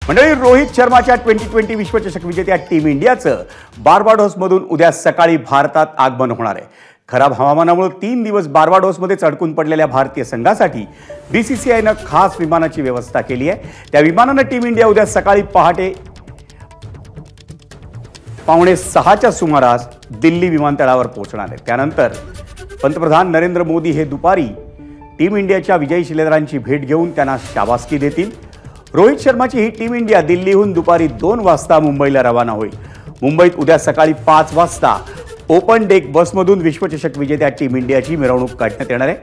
मंडळी, रोहित शर्माच्या 2020 विश्वचषक विजेत्या टीम इंडियाचं बार्बाडोसमधून उद्या सकाळी भारतात आगमन होणार आहे. खराब हवामानामुळे 3 दिवस बार्बाडोसमध्ये अडकून पडलेल्या भारतीय संघासाठी बीसीसीआयनं खास विमानाची व्यवस्था केली आहे. त्या विमानानं टीम इंडिया उद्या सकाळी पहाटे 5:45च्या सुमारास दिल्ली विमानतळावर पोहोचणार आहे. त्यानंतर पंतप्रधान नरेंद्र मोदी हे दुपारी टीम इंडियाच्या विजयी शिलेदारांची भेट घेऊन त्यांना शाबासकी देतील. रोहित शर्माची ही टीम इंडिया दिल्लीहून दुपारी 2 वाजता मुंबईला रवाना होईल. मुंबईत उद्या सकाळी 5 वाजता ओपन डेक बसमधून विश्वचषक विजेत्या टीम इंडियाची मिरवणूक काढण्यात येणार आहे.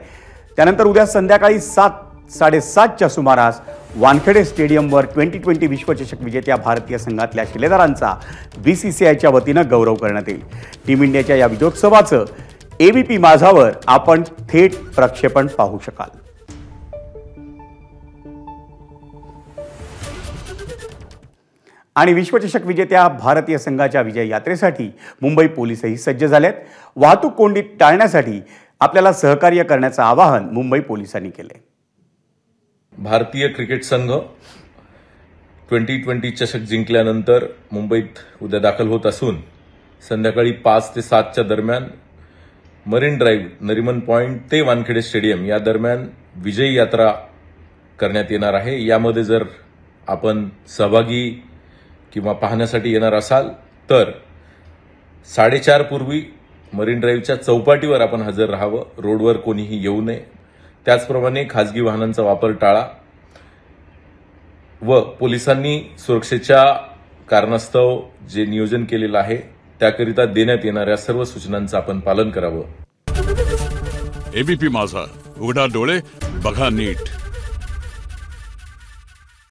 त्यानंतर उद्या संध्याकाळी 7:30च्या सुमारास वानखेडे स्टेडियमवर 2020 विश्वचषक विजेत्या भारतीय संघातल्या शिलेदारांचा बीसीसीआयच्या वतीनं गौरव करण्यात येईल. टीम इंडियाच्या या विजयोत्सवाचं एबीपी माझावर आपण थेट प्रक्षेपण पाहू शकाल. आणि विश्वचषक विजेत्या भारतीय संघाच्या विजय यात्रेसाठी मुंबई पोलीसही सज्ज झालेत. वाहतूक कोंडी टाळण्यासाठी आपल्याला सहकार्य करण्याचं आवाहन मुंबई पोलिसांनी केले. भारतीय क्रिकेट संघ 2020 चषक जिंकल्यानंतर मुंबईत उद्या दाखल होत असून संध्याकाळी 5 ते 7च्या दरम्यान मरीन ड्राईव्ह, नरिमन पॉइंट ते वानखेडे स्टेडियम या दरम्यान विजयी यात्रा करण्यात येणार आहे. यामध्ये जर आपण सहभागी किंवा पाहण्यासाठी येणार असाल तर 4:30 पूर्वी मरीन ड्राईव्हच्या चौपाटीवर आपण हजर राहावं. रोडवर कोणीही येऊ नये. त्याचप्रमाणे खासगी वाहनांचा वापर टाळा व पोलिसांनी सुरक्षेच्या कारणास्तव जे नियोजन केलेलं आहे त्याकरिता देण्यात येणाऱ्या सर्व सूचनांचं आपण पालन करावं. एबीपी माझा, उघडा डोळे बघा नीट.